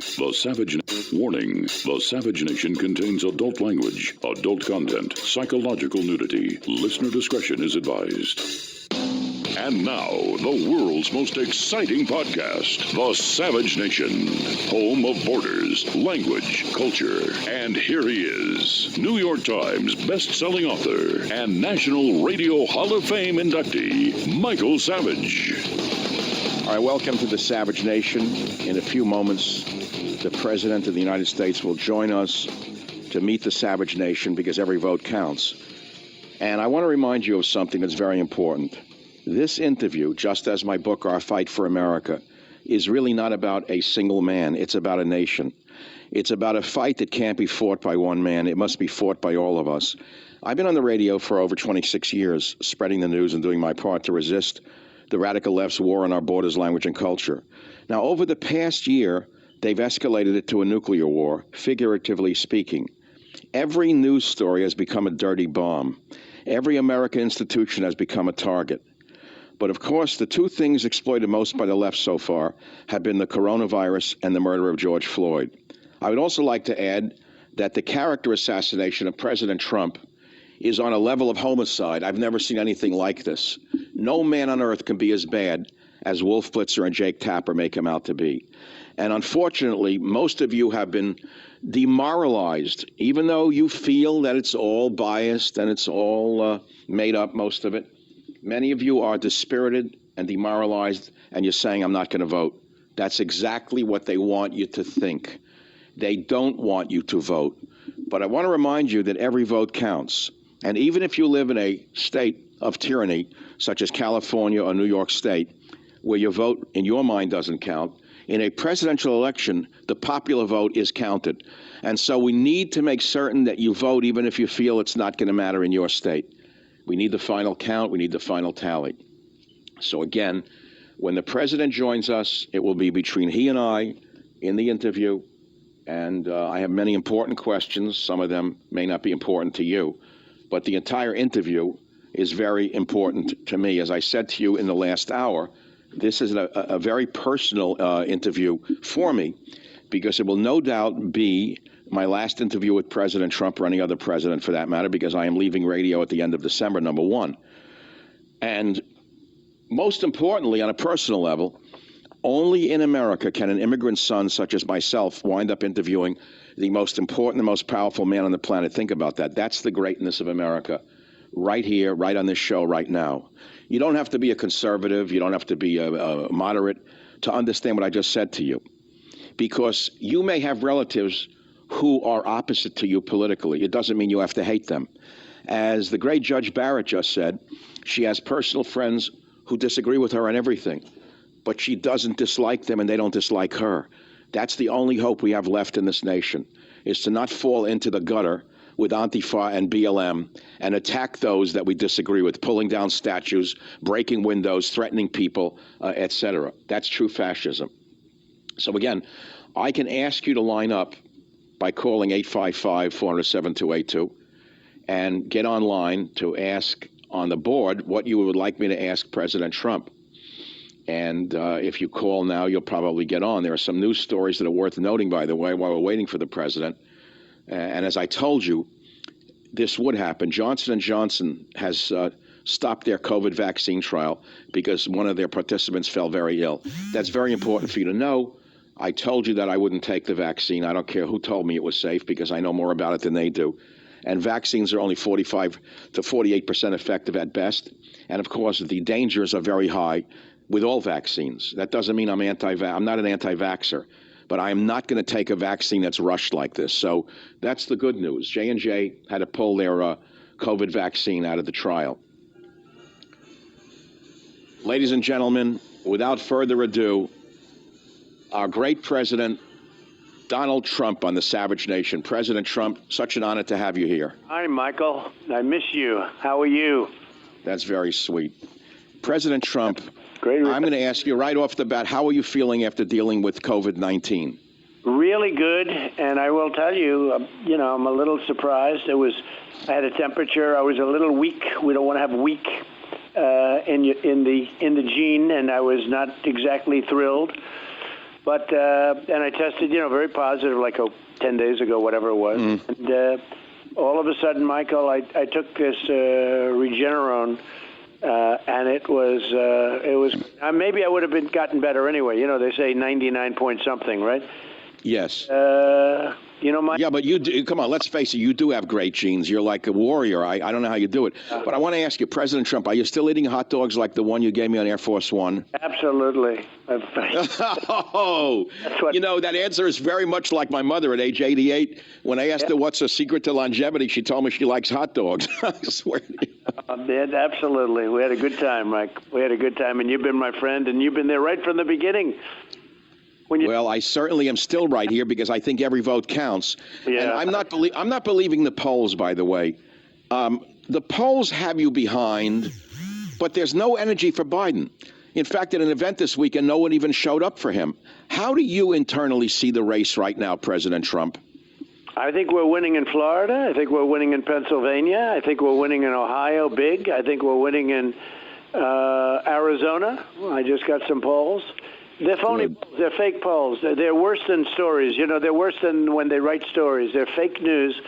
The Savage Warning. The Savage Nation contains adult language, adult content, psychological nudity. Listener discretion is advised. And now, the world's most exciting podcast, The Savage Nation, home of borders, language, culture. And here he is, New York Times best-selling author and National Radio Hall of Fame inductee, Michael Savage. All right, welcome to The Savage Nation. In a few moments, the President of the United States will join us to meet the Savage Nation because every vote counts. And I want to remind you of something that's very important. This interview, just as my book, Our Fight for America, is really not about a single man. It's about a nation. It's about a fight that can't be fought by one man. It must be fought by all of us. I've been on the radio for over 26 years, spreading the news and doing my part to resist the radical left's war on our borders, language, and culture. Now, over the past year, they've escalated it to a nuclear war, figuratively speaking. Every news story has become a dirty bomb. Every American institution has become a target. But of course, the two things exploited most by the left so far have been the coronavirus and the murder of George Floyd. I would also like to add that the character assassination of President Trump is on a level of homicide. I've never seen anything like this. No man on earth can be as bad as Wolf Blitzer and Jake Tapper make him out to be. And unfortunately, most of you have been demoralized, even though you feel that it's all biased and it's all made up, most of it. Many of you are dispirited and demoralized, and you're saying, I'm not going to vote. That's exactly what they want you to think. They don't want you to vote. But I want to remind you that every vote counts. And even if you live in a state of tyranny, such as California or New York State, where your vote in your mind doesn't count, in a presidential election, the popular vote is counted. And so we need to make certain that you vote even if you feel it's not going to matter in your state. We need the final count. We need the final tally. So again, when the president joins us, it will be between he and I in the interview. And I have many important questions. Some of them may not be important to you. But the entire interview is very important to me. As I said to you in the last hour, this is a very personal interview for me because it will no doubt be my last interview with President Trump or any other president for that matter, because I am leaving radio at the end of December, number one. And most importantly, on a personal level, only in America can an immigrant son such as myself wind up interviewing the most important and most powerful man on the planet. Think about that. That's the greatness of America, right here, right on this show, right now. You don't have to be a conservative. You don't have to be a moderate to understand what I just said to you, because you may have relatives who are opposite to you politically. It doesn't mean you have to hate them. As the great Judge Barrett just said, she has personal friends who disagree with her on everything, but she doesn't dislike them and they don't dislike her. That's the only hope we have left in this nation, is to not fall into the gutter with Antifa and BLM and attack those that we disagree with, pulling down statues, breaking windows, threatening people, etc. That's true fascism. So again, I can ask you to line up by calling 855-407-282 and get online to ask on the board what you would like me to ask President Trump. And if you call now, you'll probably get on. There are some news stories that are worth noting, by the way, while we're waiting for the president. And as I told you, this would happen. Johnson & Johnson has stopped their COVID vaccine trial because one of their participants fell very ill. That's very important for you to know. I told you that I wouldn't take the vaccine. I don't care who told me it was safe because I know more about it than they do. And vaccines are only 45 to 48% effective at best. And of course, the dangers are very high with all vaccines. That doesn't mean I'm not an anti-vaxxer, but I am not going to take a vaccine that's rushed like this. So that's the good news. J&J had to pull their COVID vaccine out of the trial. Ladies and gentlemen, without further ado, our great president, Donald Trump, on the Savage Nation. President Trump, such an honor to have you here. Hi, Michael. I miss you. How are you? That's very sweet. President Trump, I'm going to ask you right off the bat, how are you feeling after dealing with COVID-19? Really good, and I will tell you, I'm a little surprised. I had a temperature. I was a little weak. We don't want to have weak in the gene, and I was not exactly thrilled. But and I tested, very positive, like 10 days ago, whatever it was. And all of a sudden, Michael, I took this Regeneron, and it was maybe I would have gotten better anyway. They say 99 point something, right? Yes. Mike. Yeah, but you do, come on, let's face it, you do have great genes. You're like a warrior. I don't know how you do it. But I want to ask you, President Trump, are you still eating hot dogs like the one you gave me on Air Force One? Absolutely. Oh, that answer is very much like my mother at age 88. When I asked her what's her secret to longevity, she told me she likes hot dogs. I swear to you. Absolutely. We had a good time, Mike. We had a good time, and you've been my friend, and you've been there right from the beginning. Well, I certainly am still right here because I think every vote counts. Yeah. And I'm not believing the polls, by the way. The polls have you behind, but there's no energy for Biden. In fact, at an event this weekend, no one even showed up for him. How do you internally see the race right now, President Trump? I think we're winning in Florida. I think we're winning in Pennsylvania. I think we're winning in Ohio big. I think we're winning in Arizona. I just got some polls. They're phony polls. They're fake polls. They're worse than stories. They're worse than when they write stories. They're fake news.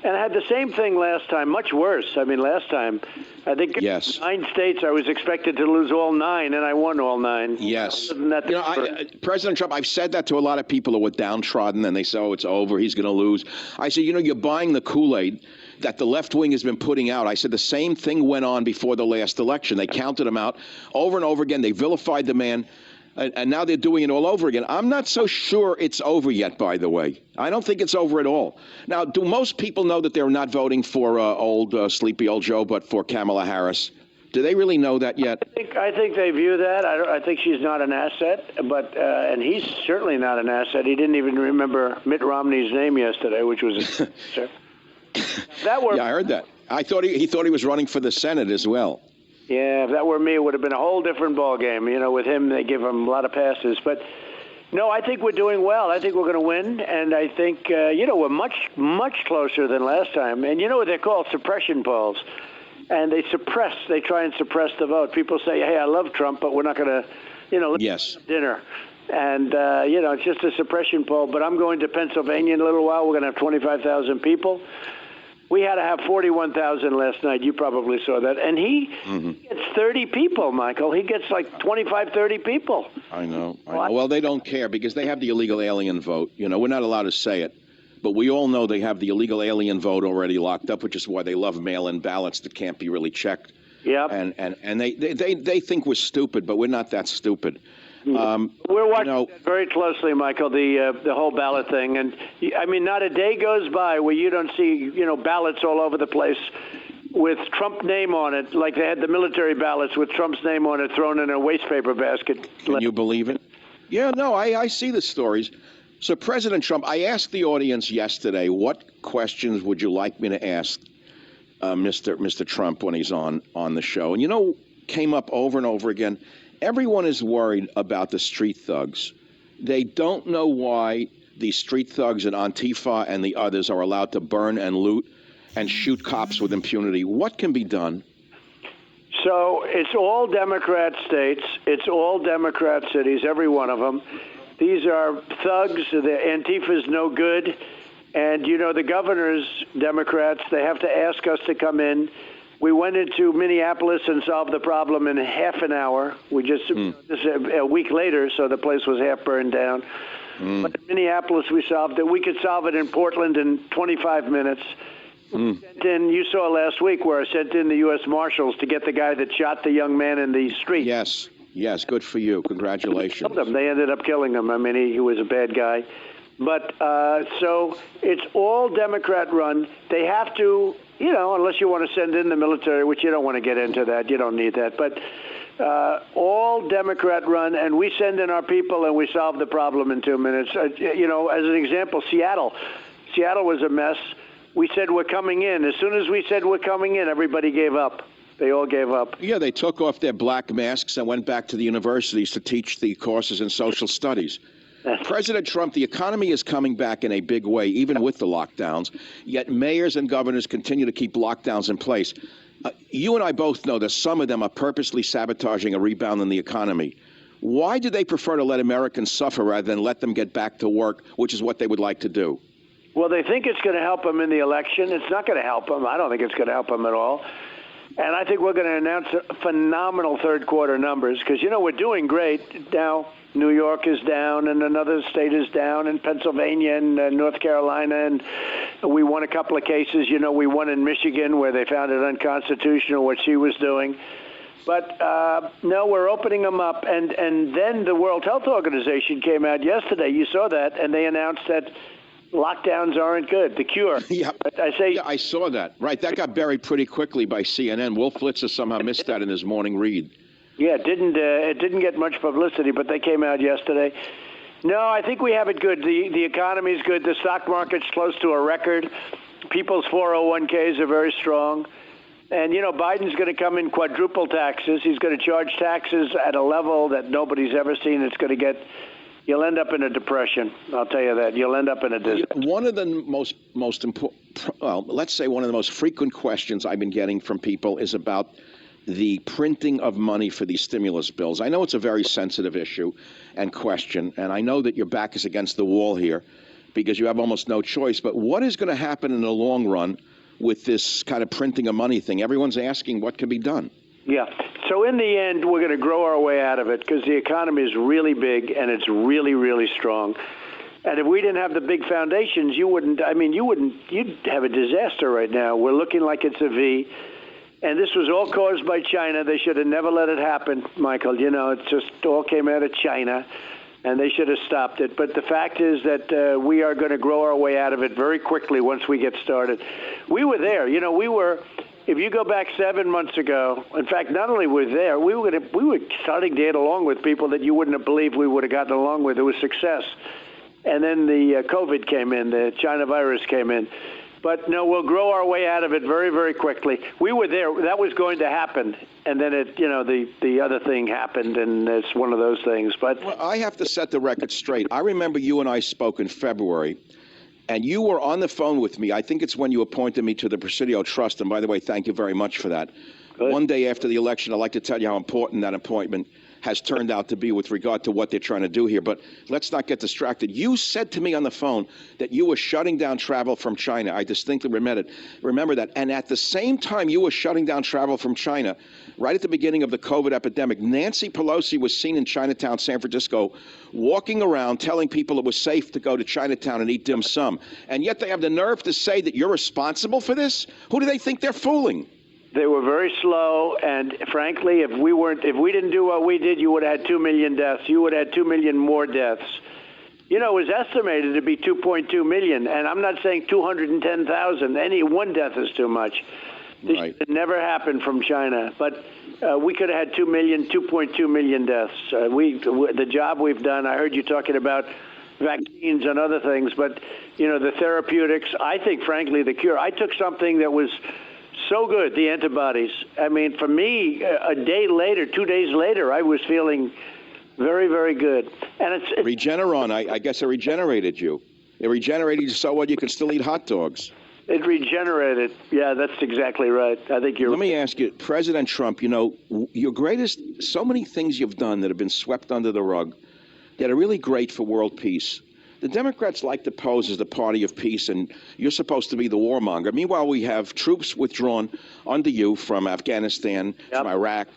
And I had the same thing last time, much worse. I mean, last time, I think 9 states I was expected to lose all 9, and I won all 9. Yes. President Trump, I've said that to a lot of people who were downtrodden, and they say, it's over, he's going to lose. I said, you're buying the Kool-Aid that the left wing has been putting out. I said the same thing went on before the last election. They counted him out over and over again. They vilified the man. And now they're doing it all over again. I'm not so sure it's over yet, by the way. I don't think it's over at all. Now, do most people know that they're not voting for sleepy old Joe, but for Kamala Harris? Do they really know that yet? I think they view that. I think she's not an asset, but and he's certainly not an asset. He didn't even remember Mitt Romney's name yesterday, which was yeah, I heard that. I thought he thought he was running for the Senate as well. Yeah, if that were me, it would have been a whole different ballgame. With him, they give him a lot of passes. But, no, I think we're doing well. I think we're going to win. And I think, we're much, much closer than last time. And you know what they're called? Suppression polls. And they try and suppress the vote. People say, hey, I love Trump, but we're not going to, let's have dinner. And, it's just a suppression poll. But I'm going to Pennsylvania in a little while. We're going to have 25,000 people. We had to have 41,000 last night. You probably saw that. And he gets 30 people, Michael. He gets like 25, 30 people. I know. Well, they don't care because they have the illegal alien vote. We're not allowed to say it. But we all know they have the illegal alien vote already locked up, which is why they love mail-in ballots that can't be really checked. Yep. And they think we're stupid, but we're not that stupid. We're watching that very closely, Michael, the whole ballot thing. And, I mean, not a day goes by where you don't see, ballots all over the place with Trump name on it, like they had the military ballots with Trump's name on it thrown in a waste paper basket. Can you believe it? Yeah, no, I see the stories. So, President Trump, I asked the audience yesterday, what questions would you like me to ask Mr. Trump when he's on the show? And, came up over and over again. Everyone is worried about the street thugs. They don't know why the street thugs and Antifa and the others are allowed to burn and loot and shoot cops with impunity. What can be done? So it's all Democrat states. It's all Democrat cities, every one of them. These are thugs. The Antifa's no good. And, the governors, Democrats, they have to ask us to come in. We went into Minneapolis and solved the problem in half an hour. We just this is a week later, so the place was half burned down. But in Minneapolis, we solved it. We could solve it in Portland in 25 minutes. Sent in, you saw last week where I sent in the U.S. Marshals to get the guy that shot the young man in the street. Yes, good for you. Congratulations. They ended up killing him. I mean, he was a bad guy. But so it's all Democrat run. They have to, unless you want to send in the military, which you don't want to get into that. You don't need that. But all Democrat run, and we send in our people and we solve the problem in 2 minutes. As an example, Seattle was a mess. We said we're coming in. As soon as we said we're coming in, everybody gave up. They all gave up. Yeah, they took off their black masks and went back to the universities to teach the courses in social studies. President Trump, the economy is coming back in a big way, even with the lockdowns, yet mayors and governors continue to keep lockdowns in place. You and I both know that some of them are purposely sabotaging a rebound in the economy. Why do they prefer to let Americans suffer rather than let them get back to work, which is what they would like to do? Well, they think it's going to help them in the election. It's not going to help them. I don't think it's going to help them at all. And I think we're going to announce phenomenal third-quarter numbers because, we're doing great. Now, New York is down, and another state is down, and Pennsylvania and North Carolina, and we won a couple of cases. We won in Michigan where they found it unconstitutional what she was doing. But, no, we're opening them up. And then the World Health Organization came out yesterday. You saw that, and they announced that lockdowns aren't good. The cure. Yeah, I saw that. Right, that got buried pretty quickly by CNN. Wolf Blitzer somehow missed that in his morning read. Yeah, it didn't get much publicity, but they came out yesterday. No, I think we have it good. The economy's good. The stock market's close to a record. People's 401ks are very strong. And, Biden's going to come in quadruple taxes. He's going to charge taxes at a level that nobody's ever seen. It's going to get... You'll end up in a depression. I'll tell you that. You'll end up in a disaster. One of the most important, well, let's say one of the most frequent questions I've been getting from people is about the printing of money for these stimulus bills. I know it's a very sensitive issue and question, and I know that your back is against the wall here because you have almost no choice. But what is going to happen in the long run with this kind of printing of money thing? Everyone's asking what can be done. Yeah. So in the end, we're going to grow our way out of it because the economy is really big and it's really, really strong. And if we didn't have the big foundations, you'd have a disaster right now. We're looking like it's a V. And this was all caused by China. They should have never let it happen, Michael. It just all came out of China, and they should have stopped it. But the fact is that we are going to grow our way out of it very quickly once we get started. We were there. If you go back 7 months ago, in fact, not only were there, we were starting to get along with people that you wouldn't have believed we would have gotten along with. It was success. And then the COVID came in, the China virus came in. But no, we'll grow our way out of it very, very quickly. We were there. That was going to happen. And then the other thing happened, and it's one of those things. But well, I have to set the record straight. I remember you and I spoke in February. And you were on the phone with me. I think it's when you appointed me to the Presidio Trust. And by the way, thank you very much for that. Good. One day after the election, I'd like to tell you how important that appointment has turned out to be with regard to what they're trying to do here. But let's not get distracted. You said to me on the phone that you were shutting down travel from China. I distinctly remember that. And at the same time you were shutting down travel from China, right at the beginning of the COVID epidemic, Nancy Pelosi was seen in Chinatown, San Francisco, walking around telling people it was safe to go to Chinatown and eat dim sum. And yet they have the nerve to say that you're responsible for this? Who do they think they're fooling? They were very slow, and frankly, if we didn't do what we did, you would have had 2 million deaths. You would have had 2 million more deaths. It was estimated to be 2.2 million, and I'm not saying 210,000. Any one death is too much. Right. It never happened from China, but we could have had 2.2 million deaths. The job we've done, I heard you talking about vaccines and other things, but, the therapeutics, I think, frankly, the cure. I took something that was so good, the antibodies. I mean, for me, a day later, 2 days later, I was feeling very, very good. And it's Regeneron, I guess it regenerated you. It regenerated you so well you can still eat hot dogs. It regenerated. Yeah, that's exactly right. I think you're... Let me ask you, President Trump, your greatest, so many things you've done that have been swept under the rug that are really great for world peace. The Democrats like to pose as the party of peace, and you're supposed to be the warmonger. Meanwhile, we have troops withdrawn under you from Afghanistan, from Iraq,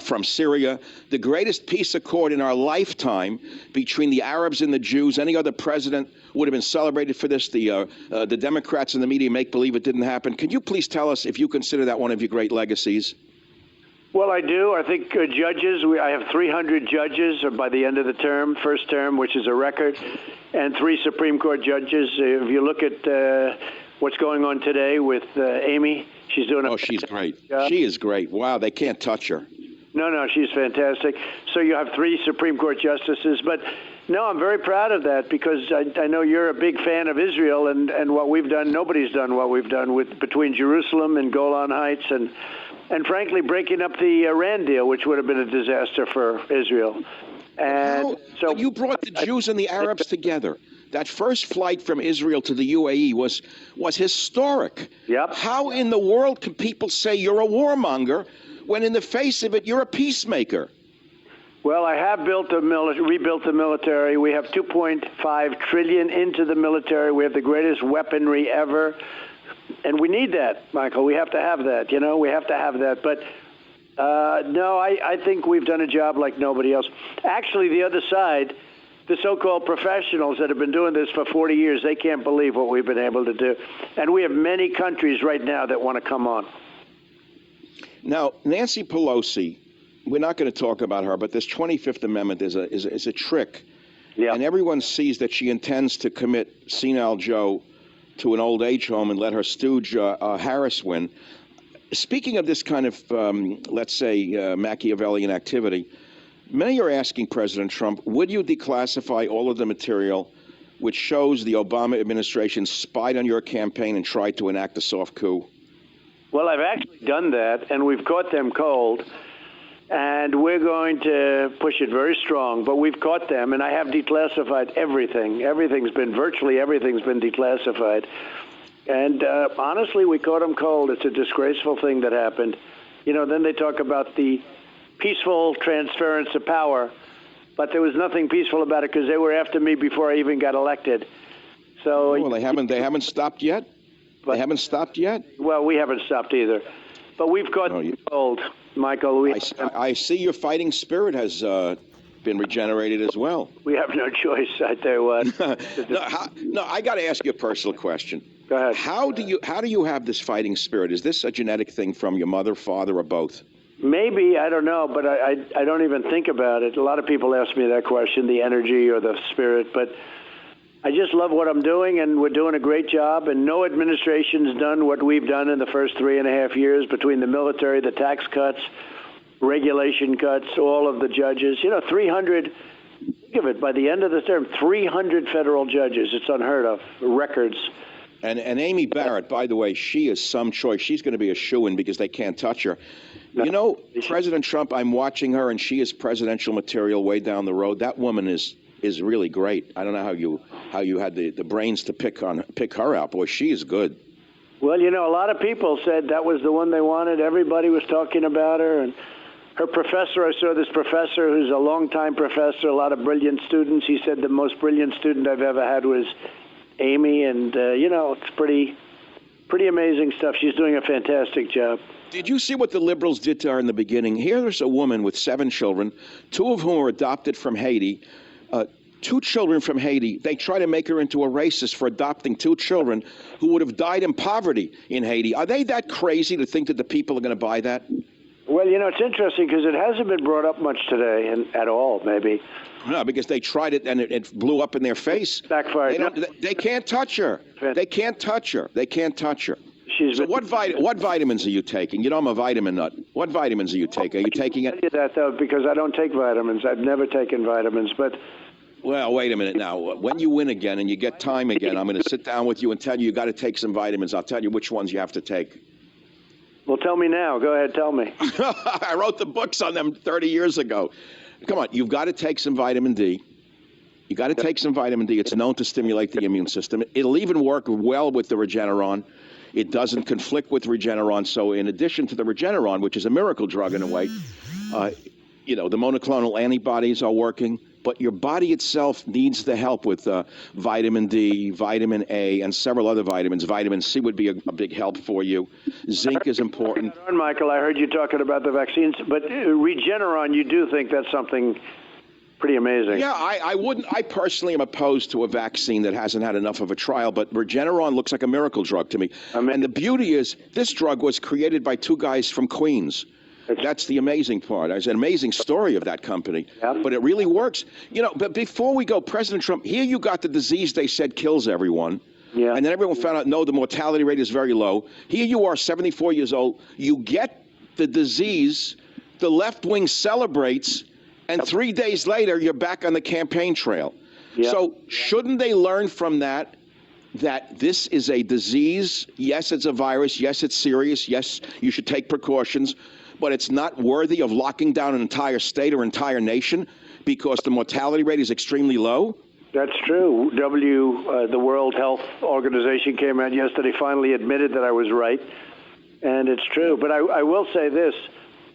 from Syria. The greatest peace accord in our lifetime between the Arabs and the Jews. Any other president would have been celebrated for this. The Democrats and the media make believe it didn't happen. Can you please tell us if you consider that one of your great legacies? Well, I do. I think judges, I have 300 judges by the end of the first term, which is a record, and 3 Supreme Court judges. If you look at what's going on today with Amy, she's doing a she's great. job. She is great. Wow, they can't touch her. No, she's fantastic. So you have 3 Supreme Court justices. But, no, I'm very proud of that because I know you're a big fan of Israel and what we've done. Nobody's done what we've done between Jerusalem and Golan Heights and frankly, breaking up the Iran deal, which would have been a disaster for Israel. And so you brought the Jews and the Arabs together. That first flight from Israel to the UAE was historic. Yep. How in the world can people say you're a warmonger when in the face of it, you're a peacemaker? Well, I have rebuilt the military. We have $2.5 trillion into the military. We have the greatest weaponry ever. And we need that, Michael. We have to have that. We have to have that. But no, I think we've done a job like nobody else. Actually, the other side, the so-called professionals that have been doing this for 40 years, they can't believe what we've been able to do. And we have many countries right now that want to come on. Now, Nancy Pelosi, we're not going to talk about her, but this 25th Amendment is a trick. Yeah. And everyone sees that she intends to commit Senile Joe to an old age home and let her stooge Harris win. Speaking of this kind of, let's say, Machiavellian activity, many are asking President Trump, would you declassify all of the material which shows the Obama administration spied on your campaign and tried to enact a soft coup? Well, I've actually done that, and we've caught them cold. And we're going to push it very strong, but we've caught them, and I have declassified everything. Virtually everything's been declassified. And honestly, we caught them cold. It's a disgraceful thing that happened. Then they talk about the peaceful transference of power, but there was nothing peaceful about it because they were after me before I even got elected. So well, they haven't stopped yet. They haven't stopped yet. Well, we haven't stopped either, but we've caught them cold. Michael, I see your fighting spirit has been regenerated as well. We have no choice, I tell you what. No, I got to ask you a personal question. Go ahead. How do you have this fighting spirit? Is this a genetic thing from your mother, father, or both? Maybe, I don't know, but I don't even think about it. A lot of people ask me that question, the energy or the spirit, but I just love what I'm doing, and we're doing a great job, and no administration's done what we've done in the first 3.5 years between the military, the tax cuts, regulation cuts, all of the judges. 300, think of it, by the end of the term, 300 federal judges. It's unheard of, records. And Amy Barrett, by the way, she is some choice. She's going to be a shoo-in because they can't touch her. No. President Trump, I'm watching her, and she is presidential material way down the road. That woman is really great. I don't know how you had the brains to pick her out. Boy, she is good. Well, a lot of people said that was the one they wanted. Everybody was talking about her. And her professor, I saw this professor who's a longtime professor, a lot of brilliant students. He said the most brilliant student I've ever had was Amy. And, it's pretty amazing stuff. She's doing a fantastic job. Did you see what the liberals did to her in the beginning? Here's a woman with 7 children, 2 of whom were adopted from Haiti. 2 children from Haiti. They try to make her into a racist for adopting 2 children who would have died in poverty in Haiti. Are they that crazy to think that the people are going to buy that? Well, it's interesting because it hasn't been brought up much today, and at all, maybe. No, because they tried it and it blew up in their face. Backfired. They can't touch her. They can't touch her. They can't touch her. So what vitamins are you taking? I'm a vitamin nut. What vitamins are you taking? Are you taking it? I tell you that, though, because I don't take vitamins. I've never taken vitamins, but... Well, wait a minute now. When you win again and you get time again, I'm going to sit down with you and tell you got to take some vitamins. I'll tell you which ones you have to take. Well, tell me now. Go ahead, tell me. I wrote the books on them 30 years ago. Come on, you've got to take some vitamin D. You got to take some vitamin D. It's known to stimulate the immune system. It'll even work well with the Regeneron. It doesn't conflict with Regeneron. So in addition to the Regeneron, which is a miracle drug in a way, the monoclonal antibodies are working. But your body itself needs the help with vitamin D, vitamin A, and several other vitamins. Vitamin C would be a big help for you. Zinc is important. Michael, I heard you talking about the vaccines, but Regeneron, you do think that's something pretty amazing. Yeah, I wouldn't. I personally am opposed to a vaccine that hasn't had enough of a trial, but Regeneron looks like a miracle drug to me. And the beauty is this drug was created by 2 guys from Queens. That's the amazing part. There's an amazing story of that company, but it really works. But before we go, President Trump, here you got the disease they said kills everyone. Yeah. And then everyone found out, no, the mortality rate is very low. Here you are, 74 years old. You get the disease, the left wing celebrates, and 3 days later, you're back on the campaign trail. Yeah. So shouldn't they learn from that this is a disease? Yes, it's a virus. Yes, it's serious. Yes, you should take precautions. But it's not worthy of locking down an entire state or entire nation because the mortality rate is extremely low? That's true. The World Health Organization came out yesterday, finally admitted that I was right, and it's true. But I will say this.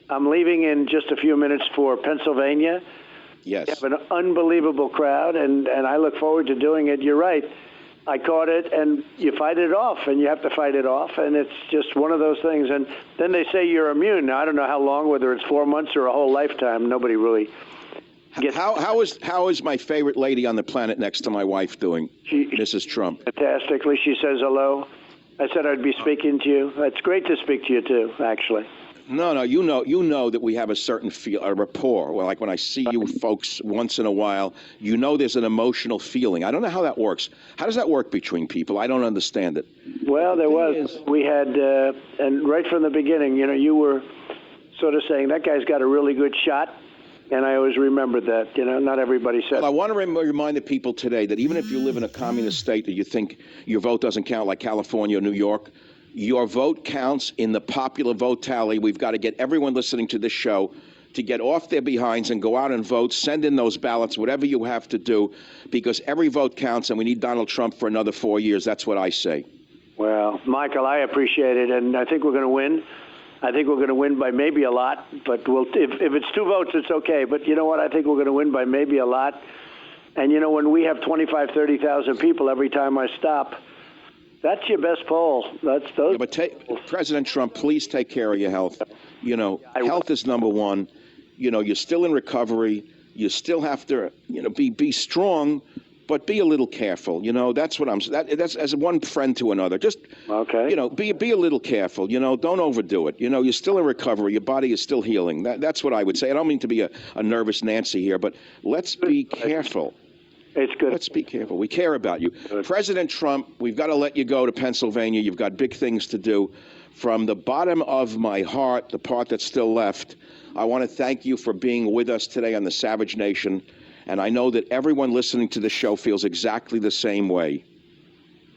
I'm leaving in just a few minutes for Pennsylvania, Yes. You have an unbelievable crowd, and I look forward to doing it. You're right. I caught it, and you fight it off, and you have to fight it off, and it's just one of those things. And then they say you're immune. Now, I don't know how long, whether it's 4 months or a whole lifetime. Nobody really gets. How is my favorite lady on the planet next to my wife doing, Mrs. Trump? Fantastically. She says hello. I said I'd be speaking to you. It's great to speak to you, too, actually. No, you know that we have a certain a rapport. Well, like when I see you folks once in a while, you know there's an emotional feeling. I don't know how that works. How does that work between people? I don't understand it. Well, we had, and right from the beginning, you were sort of saying that guy's got a really good shot, and I always remembered that. Not everybody said. Well, I want to remind the people today that even if you live in a communist state that you think your vote doesn't count, like California or New York, your vote counts in the popular vote tally. We've got to get everyone listening to this show to get off their behinds and go out and vote, send in those ballots, whatever you have to do, because every vote counts, and we need Donald Trump for another 4 years. That's what I say. Well, Michael, I appreciate it, and I think we're going to win. I think we're going to win by maybe a lot, but if it's 2 votes, it's okay. But you know what? I think we're going to win by maybe a lot. And, when we have 25,000, 30,000 people every time I stop, that's your best poll. That's those. Yeah, but President Trump, please take care of your health. Health is number one. You're still in recovery. You still have to, be strong, but be a little careful. That's what that's as one friend to another. Just okay. Be a little careful. Don't overdo it. You're still in recovery. Your body is still healing. That's what I would say. I don't mean to be a nervous Nancy here, but let's be careful. It's good. Let's be careful. We care about you. Good. President Trump, we've got to let you go to Pennsylvania. You've got big things to do. From the bottom of my heart, the part that's still left, I want to thank you for being with us today on the Savage Nation. And I know that everyone listening to the show feels exactly the same way.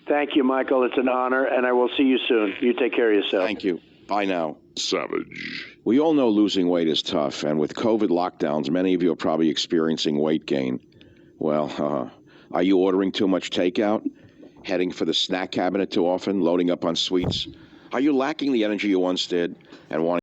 Thank you, Michael. It's an honor, and I will see you soon. You take care of yourself. Thank you. Bye now. Savage. We all know losing weight is tough, and with COVID lockdowns, many of you are probably experiencing weight gain. Well, are you ordering too much takeout? Heading for the snack cabinet too often? Loading up on sweets? Are you lacking the energy you once did and wanting